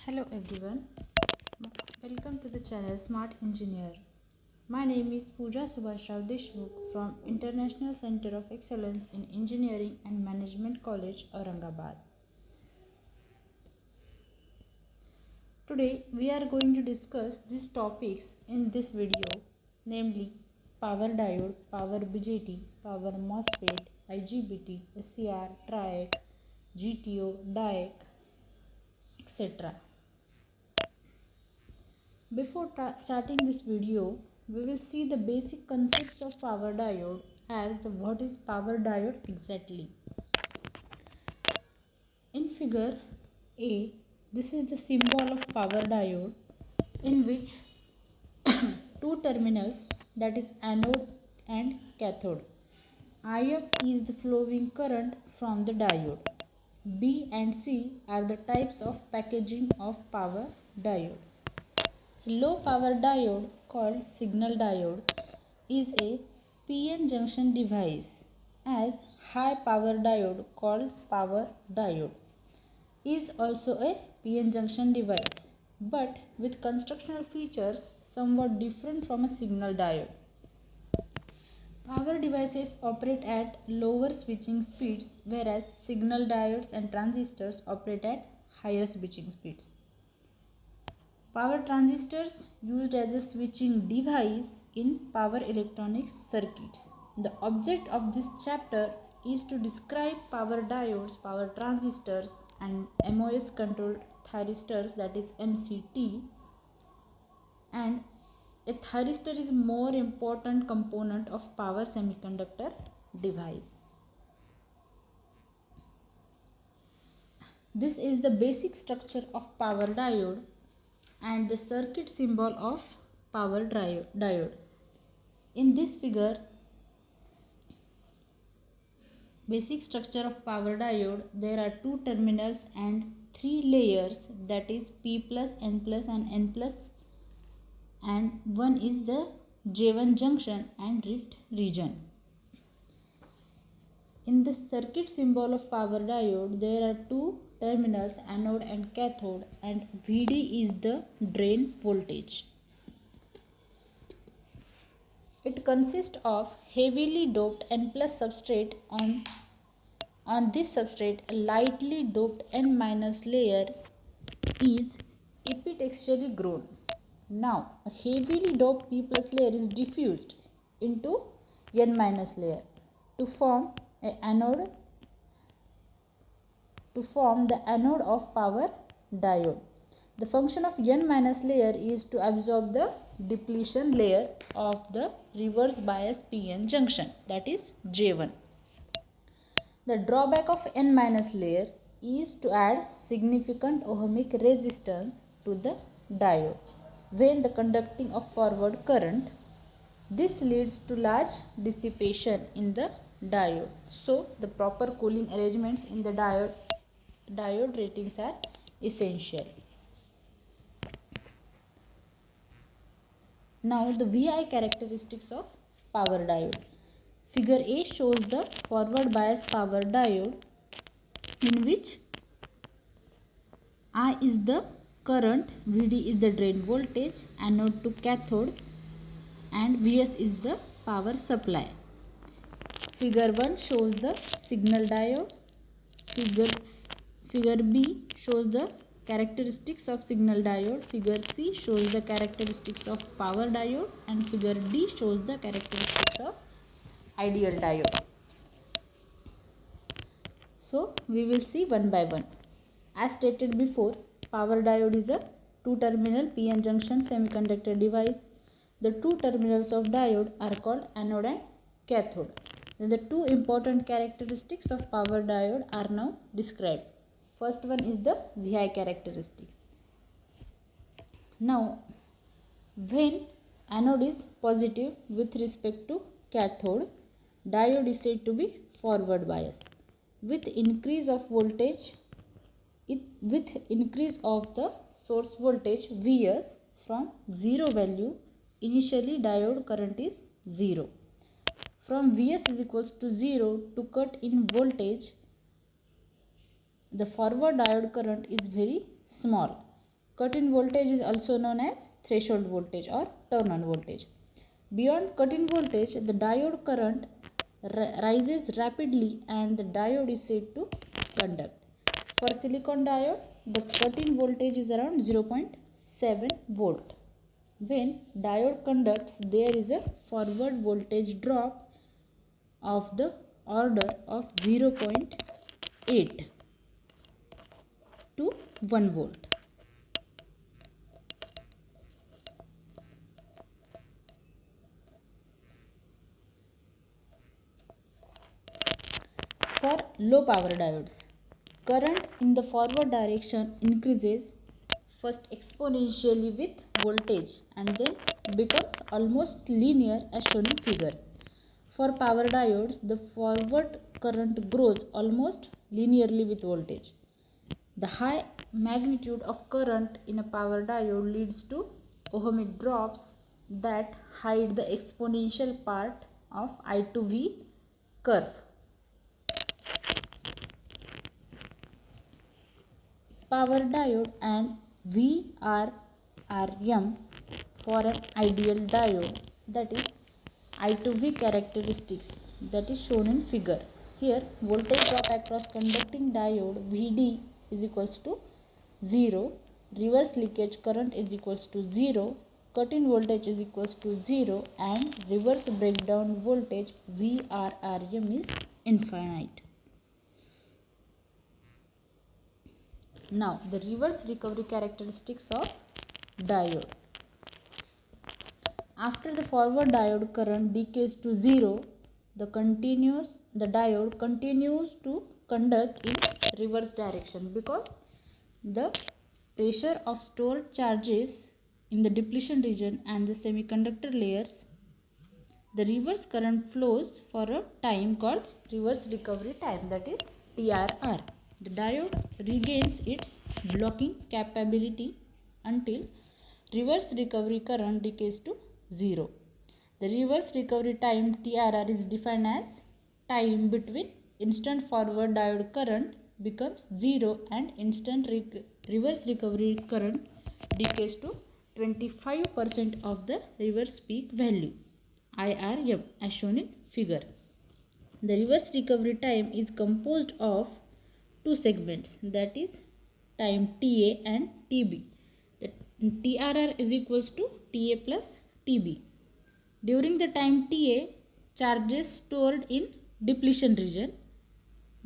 Hello everyone, welcome to the channel Smart Engineer. My name is Pooja Subhashrao Deshmukh from International Center of Excellence in Engineering and Management College, Aurangabad. Today we are going to discuss these topics in this video, namely power diode, power BJT, power MOSFET, IGBT, SCR, TRIAC, GTO, DIAC, etc. Before starting this video, we will see the basic concepts of power diode as what is power diode exactly. In figure A, this is the symbol of power diode in which two terminals, that is anode and cathode. IF is the flowing current from the diode. B and C are the types of packaging of power diode. Low power diode called signal diode is a PN junction device, as high power diode called power diode is also a PN junction device, but with constructional features somewhat different from a signal diode. Power devices operate at lower switching speeds, whereas signal diodes and transistors operate at higher switching speeds. Power transistors used as a switching device in power electronics circuits. The object of this chapter is to describe power diodes, power transistors and MOS controlled thyristors, that is MCT, and a thyristor is a more important component of power semiconductor device. This is the basic structure of power diode and the circuit symbol of power diode. In this figure, basic structure of power diode, there are two terminals and three layers, that is P plus, N plus and N plus, and one is the J1 junction and drift region. In the circuit symbol of power diode, there are two terminals, anode and cathode, and VD is the drain voltage. It consists of heavily doped N plus substrate. On this substrate, a lightly doped N minus layer is epitextually grown. Now, a heavily doped P plus layer is diffused into N minus layer to form an anode, the anode of power diode. The function of N minus layer is to absorb the depletion layer of the reverse bias PN junction, that is J1. The drawback of N minus layer is to add significant ohmic resistance to the diode when the conducting of forward current. This leads to large dissipation in the diode. So, the proper cooling arrangements in the diode ratings are essential. Now, the VI characteristics of power diode. Figure A shows the forward bias power diode in which I is the current, VD is the drain voltage, anode to cathode, and Vs is the power supply. Figure 1 shows the signal diode. Figure B shows the characteristics of signal diode. Figure C shows the characteristics of power diode, and figure D shows the characteristics of ideal diode. So we will see one by one. As stated before, power diode is a two-terminal PN junction semiconductor device. The two terminals of diode are called anode and cathode. Then the two important characteristics of power diode are now described. First one is the VI characteristics. Now, when anode is positive with respect to cathode, diode is said to be forward bias. With increase of voltage, with increase of the source voltage Vs from 0 value, initially diode current is 0. From Vs is equals to 0 to cut in voltage, the forward diode current is very small. Cut-in voltage is also known as threshold voltage or turn-on voltage. Beyond cut-in voltage, the diode current rises rapidly and the diode is said to conduct. For silicon diode, the cut-in voltage is around 0.7 volt. When diode conducts, there is a forward voltage drop of the order of 0.8 to 1 volt. For low power diodes, current in the forward direction increases first exponentially with voltage and then becomes almost linear as shown in figure. For power diodes, the forward current grows almost linearly with voltage. The high magnitude of current in a power diode leads to ohmic drops that hide the exponential part of I to V curve. Power diode and VRRM for an ideal diode, that is I to V characteristics, that is shown in figure. Here voltage drop across conducting diode VD is equals to 0, reverse leakage current is equals to 0, cut-in voltage is equals to 0 and reverse breakdown voltage VRRM is infinite. Now the reverse recovery characteristics of diode. After the forward diode current decays to 0, the diode continues to conduct in reverse direction because the pressure of stored charges in the depletion region and the semiconductor layers. The reverse current flows for a time called reverse recovery time, that is TRR. The diode regains its blocking capability until reverse recovery current decays to 0. The reverse recovery time TRR is defined as time between instant forward diode current becomes 0 and instant reverse recovery current decays to 25% of the reverse peak value IRM as shown in figure. The reverse recovery time is composed of two segments, that is time TA and TB. The TRR is equals to TA plus TB. During the time TA, charges stored in depletion region,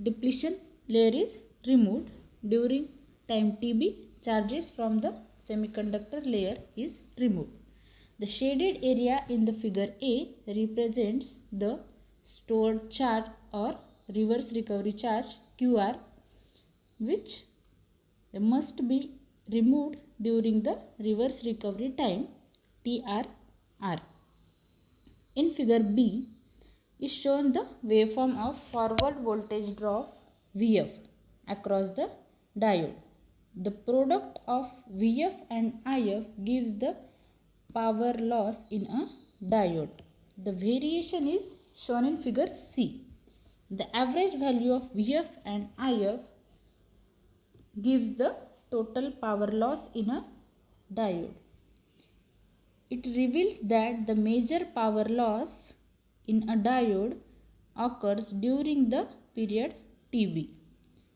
depletion layer is removed. During time TB, charges from the semiconductor layer is removed. The shaded area in the figure A represents the stored charge or reverse recovery charge QR, which must be removed during the reverse recovery time TRR. In figure B is shown the waveform of forward voltage drop VF across the diode. The product of VF and IF gives the power loss in a diode. The variation is shown in figure C. The average value of VF and IF gives the total power loss in a diode. It reveals that the major power loss in a diode occurs during the period TB.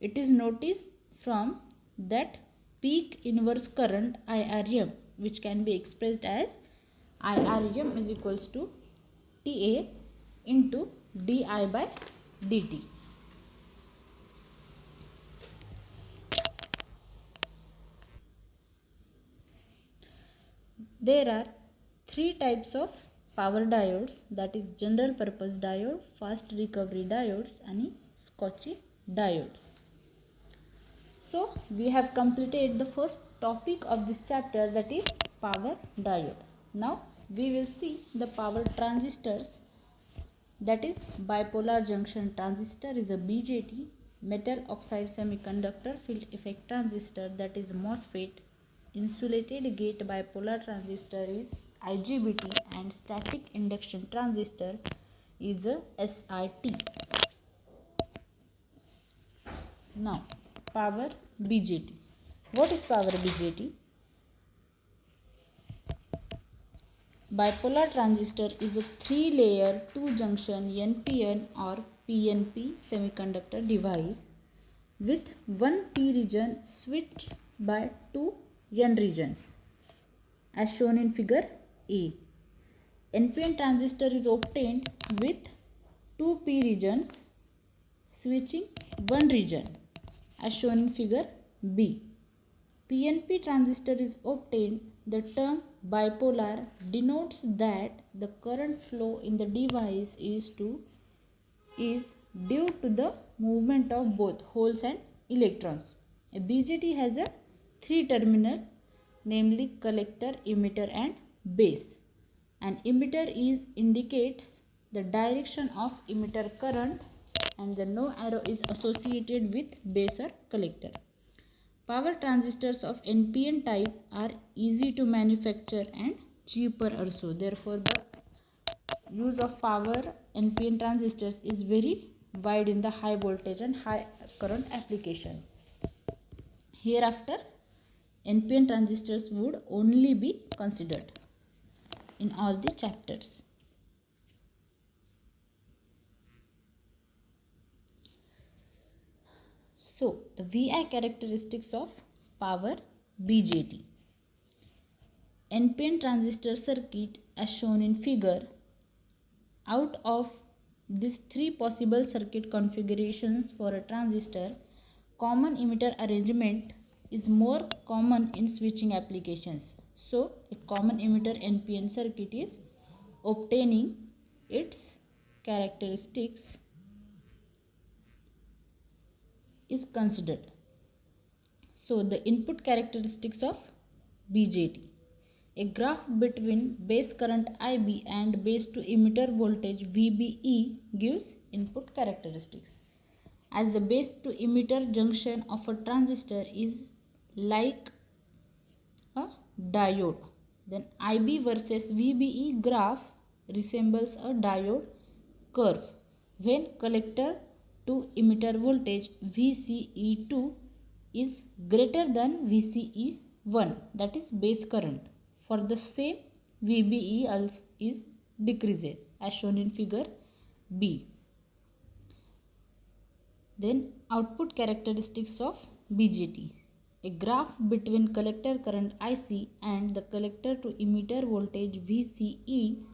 It is noticed from that peak inverse current IRM, which can be expressed as IRM is equals to TA into dI by dt. There are three types of power diodes, that is general purpose diode, fast recovery diodes and Schottky diodes. So we have completed the first topic of this chapter, that is power diode. Now we will see the power transistors, that is bipolar junction transistor is a BJT, metal oxide semiconductor field effect transistor, that is MOSFET, insulated gate bipolar transistor is IGBT and static induction transistor is a SIT. Now power BJT. What is power BJT? Bipolar transistor is a three-layer two-junction NPN or PNP semiconductor device with one P region switched by two N regions as shown in figure A. NPN transistor is obtained with two P regions switching one region as shown in figure B. PNP transistor is obtained. The term bipolar denotes that the current flow in the device is due to the movement of both holes and electrons. A BJT has a three terminal, namely collector, emitter and base. An emitter indicates the direction of emitter current and the no arrow is associated with base or collector. Power transistors of NPN type are easy to manufacture and cheaper also. Therefore, the use of power NPN transistors is very wide in the high voltage and high current applications. Hereafter, NPN transistors would only be considered in all the chapters. So, the VI characteristics of power BJT. NPN transistor circuit as shown in figure. Out of these three possible circuit configurations for a transistor, common emitter arrangement is more common in switching applications. So, a common emitter NPN circuit is obtaining its characteristics is considered. So, the input characteristics of BJT. A graph between base current IB and base to emitter voltage VBE gives input characteristics. As the base to emitter junction of a transistor is like a diode, then IB versus VBE graph resembles a diode curve when collector to emitter voltage VCE2 is greater than VCE1, that is base current. For the same, VBE also is decreases as shown in figure B. Then output characteristics of BJT. A graph between collector current IC and the collector to emitter voltage VCE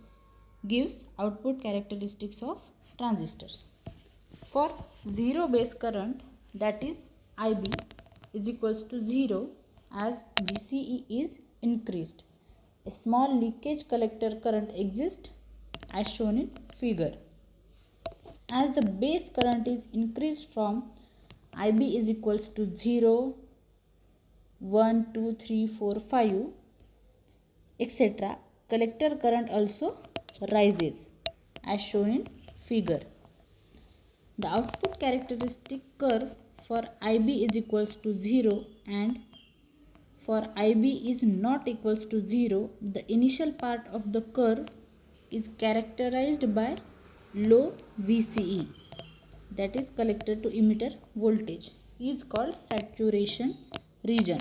gives output characteristics of transistors. For zero base current, that is IB is equals to 0 as VCE is increased. A small leakage collector current exists as shown in figure. As the base current is increased from IB is equals to 0, 1, 2, 3, 4, 5, etc. Collector current also rises as shown in figure. The output characteristic curve for IB is equals to 0 and for IB is not equals to 0, the initial part of the curve is characterized by low VCE, that is collector to emitter voltage, is called saturation region.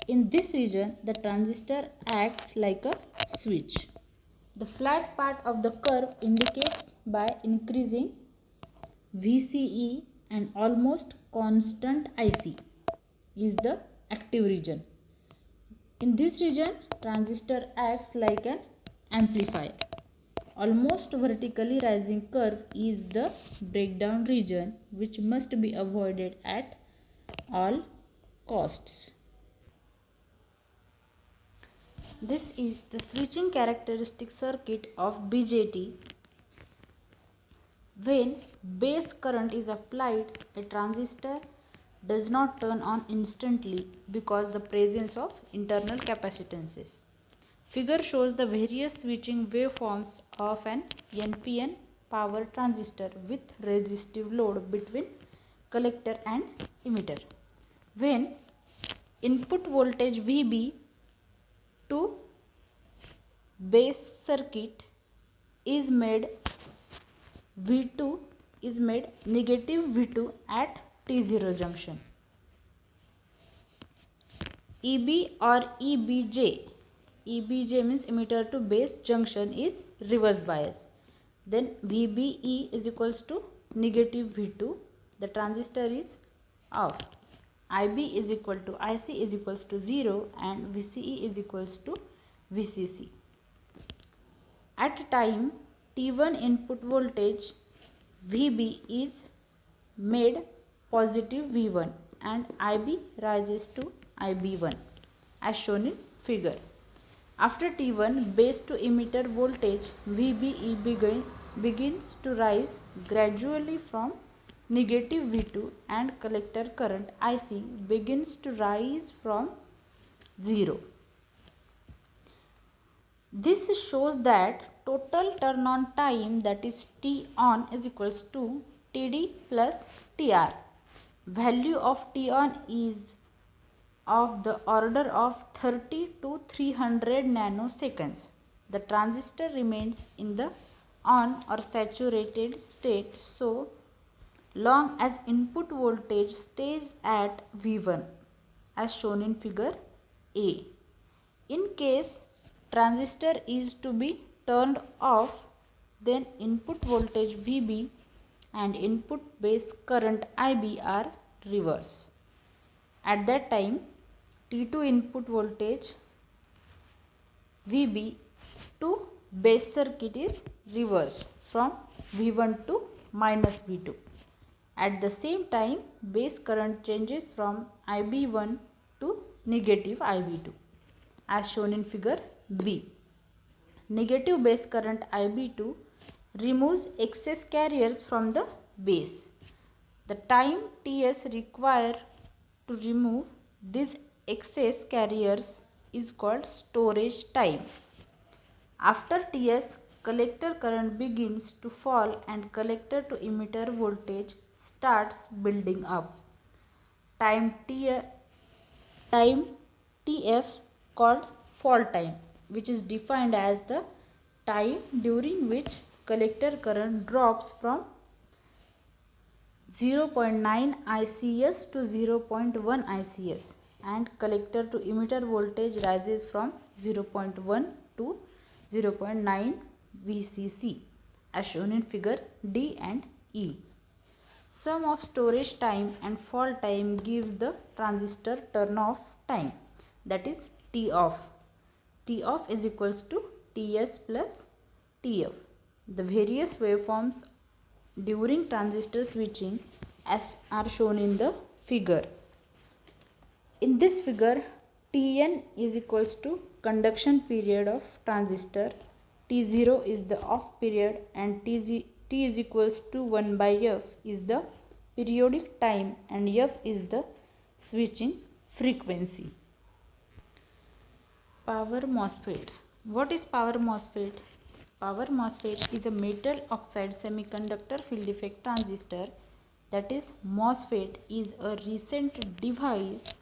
In this region, the transistor acts like a switch. The flat part of the curve indicates by increasing VCE and almost constant IC is the active region. In this region, transistor acts like an amplifier. Almost vertically rising curve is the breakdown region, which must be avoided at all costs. This is the switching characteristic circuit of BJT. When base current is applied, a transistor does not turn on instantly because the presence of internal capacitances. Figure shows the various switching waveforms of an NPN power transistor with resistive load between collector and emitter. When input voltage VB to base circuit is made V2 is made negative V2 at T0 junction. EB or EBJ EBJ means emitter to base junction is reverse bias. Then VBE is equals to negative V2. The transistor is off. IB is equal to IC is equals to 0 and VCE is equals to VCC. At time T1 input voltage VB is made positive V1 and IB rises to IB1 as shown in figure. After T1, base to emitter voltage VBE begins to rise gradually from negative V2 and collector current IC begins to rise from 0. This shows that total turn on time, that is T on, is equals to TD plus TR. Value of T on is of the order of 30 to 300 nanoseconds. The transistor remains in the on or saturated state so long as input voltage stays at V1 as shown in figure A. In case transistor is to be turned off, then input voltage VB and input base current IB are reverse. At that time T2 input voltage VB to base circuit is reversed from V1 to minus V2. At the same time base current changes from IB1 to negative IB2 as shown in figure B. Negative base current IB2 removes excess carriers from the base. The time Ts required to remove these excess carriers is called storage time. After Ts, collector current begins to fall and collector to emitter voltage starts building up. Time Tf called fall time, which is defined as the time during which collector current drops from 0.9 ICS to 0.1 ICS and collector to emitter voltage rises from 0.1 to 0.9 VCC as shown in figure D and E. Sum of storage time and fall time gives the transistor turn off time, that is T off. T off is equals to Ts plus Tf. The various waveforms during transistor switching as are shown in the figure. In this figure, Tn is equals to conduction period of transistor, T0 is the off period and T is equals to 1 by F is the periodic time and F is the switching frequency. Power MOSFET. What is power MOSFET? Power MOSFET is a metal oxide semiconductor field effect transistor, that is MOSFET is a recent device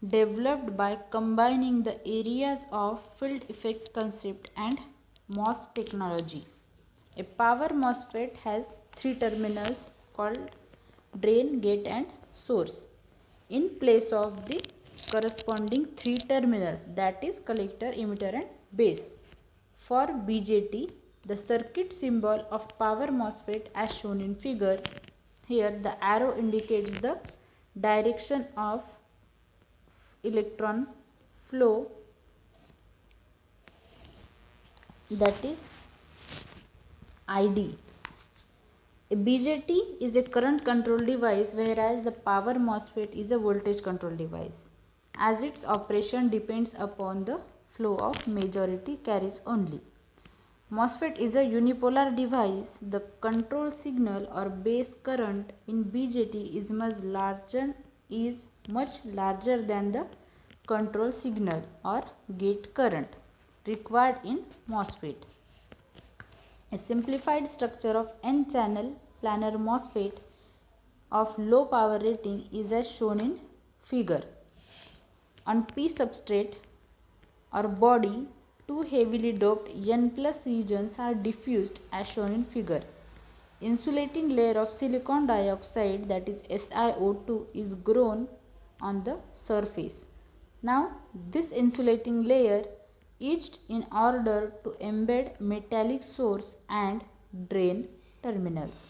developed by combining the areas of field effect concept and MOS technology. A power MOSFET has three terminals called drain, gate and source in place of the corresponding three terminals, that is collector, emitter and base. For BJT, the circuit symbol of power MOSFET as shown in figure. Here the arrow indicates the direction of electron flow, that is ID. A BJT is a current control device, whereas the power MOSFET is a voltage control device, as its operation depends upon the flow of majority carries only. MOSFET is a unipolar device. The control signal or base current in BJT is much larger than the control signal or gate current required in MOSFET. A simplified structure of N-channel planar MOSFET of low power rating is as shown in figure. On P substrate or body, two heavily doped N plus regions are diffused as shown in figure. Insulating layer of silicon dioxide, that is SiO2, is grown on the surface. Now this insulating layer each in order to embed metallic source and drain terminals.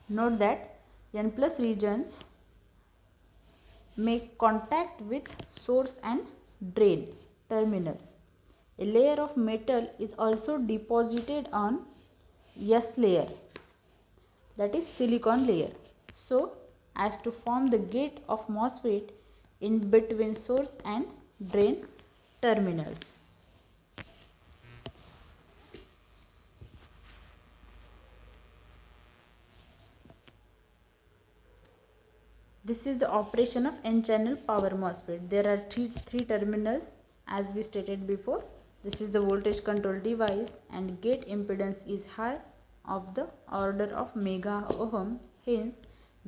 Note that N plus regions make contact with source and drain terminals. A layer of metal is also deposited on S layer, that is silicon layer, so as to form the gate of MOSFET in between source and drain terminals. This is the operation of N-channel power MOSFET. There are three terminals as we stated before. This is the voltage control device and gate impedance is high of the order of mega ohm. Hence,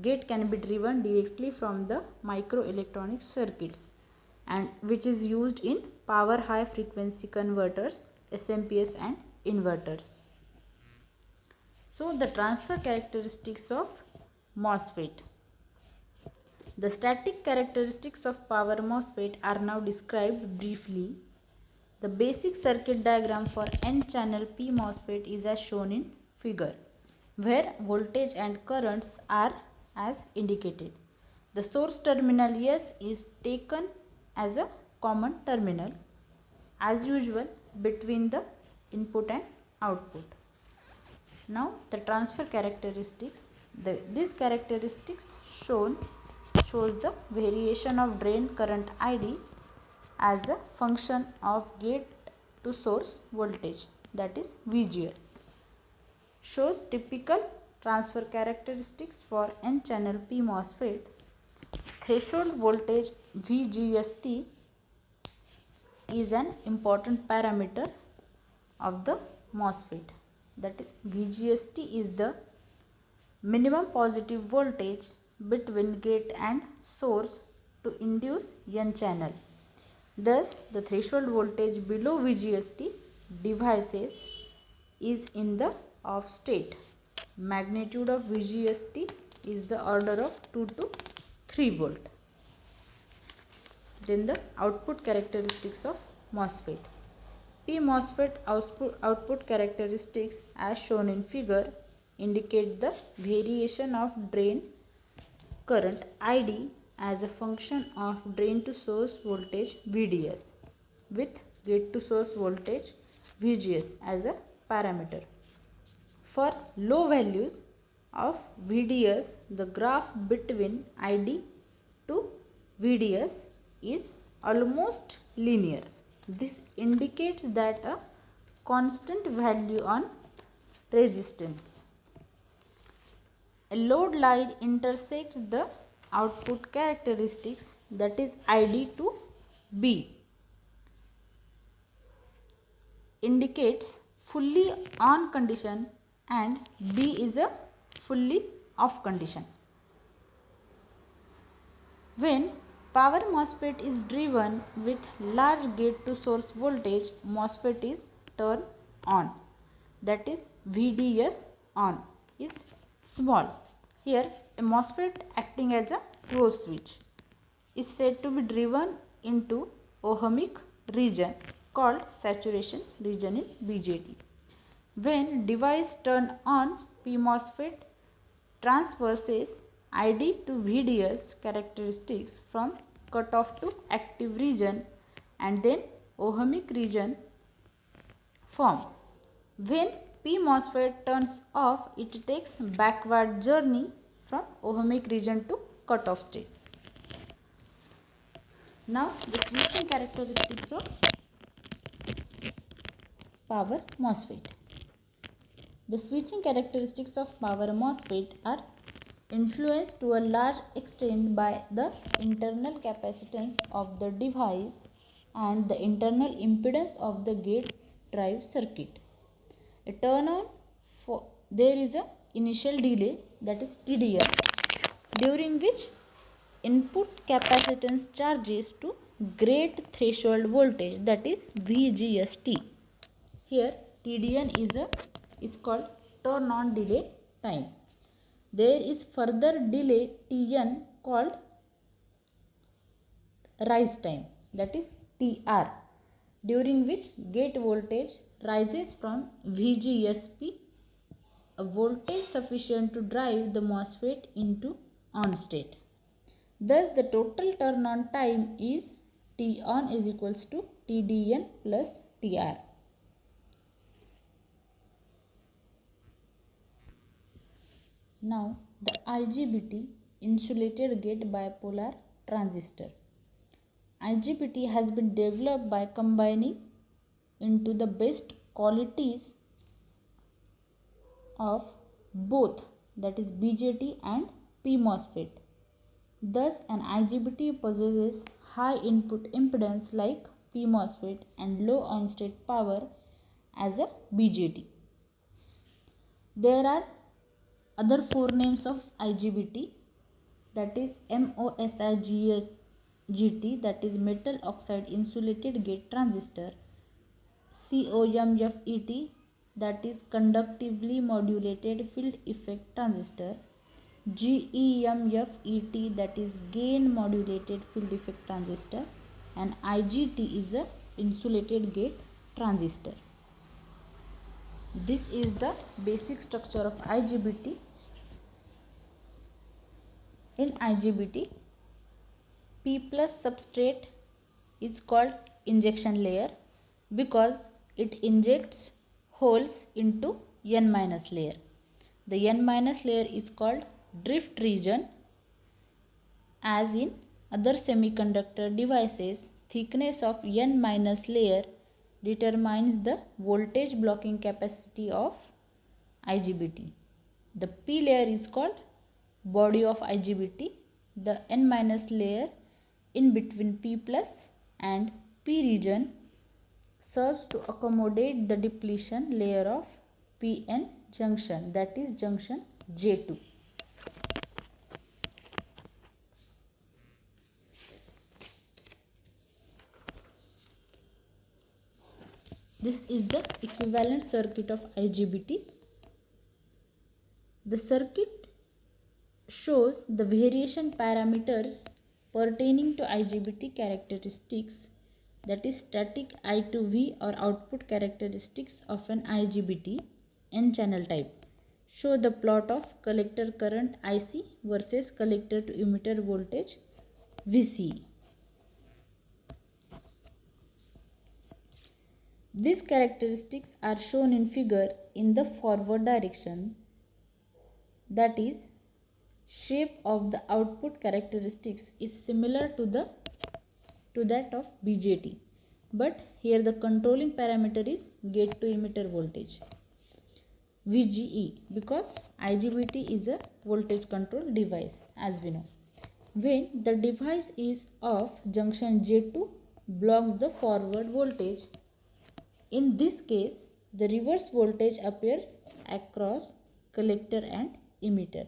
gate can be driven directly from the microelectronic circuits and which is used in power high frequency converters, SMPS and inverters. So, the transfer characteristics of MOSFET. The static characteristics of power MOSFET are now described briefly. The basic circuit diagram for N-channel P MOSFET is as shown in figure, where voltage and currents are as indicated. The source terminal S is taken as a common terminal, as usual, between the input and output. Now, the transfer characteristics. These characteristics shows the variation of drain current ID as a function of gate to source voltage, that is VGS. Shows typical transfer characteristics for N-channel P MOSFET. Threshold voltage VGST is an important parameter of the MOSFET. That is, VGST is the minimum positive voltage between gate and source to induce N channel. Thus, the threshold voltage below VGST devices is in the off state. Magnitude of VGST is the order of 2 to 3 volt. Then the output characteristics of MOSFET. P MOSFET output characteristics as shown in figure indicate the variation of drain current ID as a function of drain to source voltage VDS with gate to source voltage VGS as a parameter. For low values of VDS, the graph between ID to VDS is almost linear. This indicates that a constant value on resistance. A load line intersects the output characteristics, that is ID to B, indicates fully on condition and B is a fully off condition. When power MOSFET is driven with large gate to source voltage, MOSFET is turned on, that is VDS on is small. Here a MOSFET acting as a closed switch is said to be driven into ohmic region called saturation region in BJT. When device turn on, P MOSFET transverses ID to VDS characteristics from cutoff to active region and then ohmic region form. When P MOSFET turns off, it takes backward journey from ohmic region to cutoff state. Now the switching characteristics of power MOSFET. The switching characteristics of power MOSFET are influenced to a large extent by the internal capacitance of the device and the internal impedance of the gate drive circuit. A turn on, there is a initial delay, that is TDL, during which input capacitance charges to gate threshold voltage, that is VGST. Here TDN is called turn on delay time. There is further delay Tn called rise time, that is TR. during which gate voltage rises from VGSP, a voltage sufficient to drive the MOSFET into on state. Thus, the total turn on time is T on is equals to TDN plus TR. Now, the IGBT, insulated gate bipolar transistor. IGBT has been developed by combining into the best qualities of both, that is BJT and PMOSFET. Thus, an IGBT possesses high input impedance like PMOSFET and low on-state power as a BJT. There are other four names of IGBT, that is MOSIGT, that is metal oxide insulated gate transistor, COMFET, that is conductively modulated field effect transistor, GEMFET, that is gain modulated field effect transistor, and IGT is a insulated gate transistor. This is the basic structure of IGBT. In IGBT, P plus substrate is called injection layer because it injects holes into N minus layer. The N minus layer is called drift region. As in other semiconductor devices, thickness of N minus layer determines the voltage blocking capacity of IGBT. The P layer is called body of IGBT. The N minus layer in between P plus and P region serves to accommodate the depletion layer of PN junction, that is junction J2. This is the equivalent circuit of IGBT. The circuit shows the variation parameters pertaining to IGBT characteristics, that is static I to V or output characteristics of an IGBT N channel type. Show the plot of collector current IC versus collector to emitter voltage VCE. These characteristics are shown in figure in the forward direction, that is shape of the output characteristics is similar to that of BJT, but here the controlling parameter is gate to emitter voltage VGE, because IGBT is a voltage control device, as we know. When the device is off, junction J2 blocks the forward voltage. In this case, the reverse voltage appears across collector and emitter.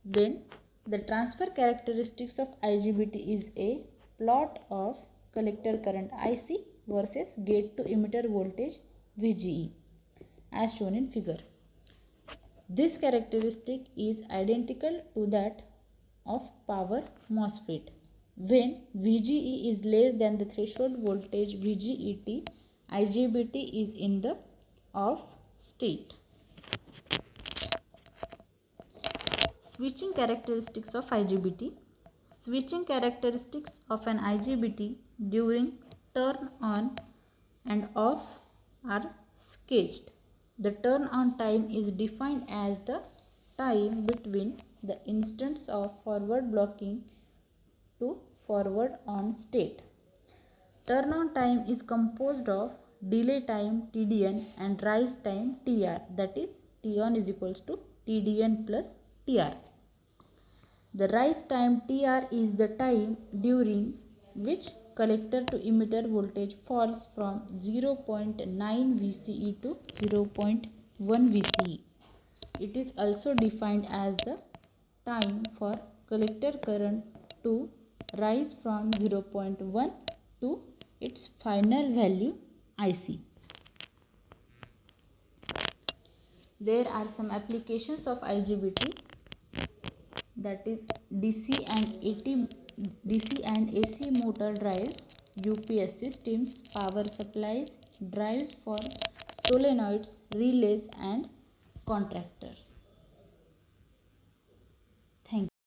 Then the transfer characteristics of IGBT is a plot of collector current IC versus gate to emitter voltage VGE, as shown in figure. This characteristic is identical to that of power MOSFET. When VGE is less than the threshold voltage VGET, IGBT is in the off state. Switching characteristics of IGBT. Switching characteristics of an IGBT during turn on and off are sketched. The turn on time is defined as the time between the instants of forward blocking to forward on state. Turn on time is composed of delay time TDN and rise time TR, that is T on is equals to TDN plus TR. The rise time TR is the time during which collector to emitter voltage falls from 0.9 VCE to 0.1 VCE. It is also defined as the time for collector current to rise from 0.1 to its final value IC. There are some applications of IGBT, that is DC and AC motor drives, UPS systems, power supplies, drives for solenoids, relays and contractors.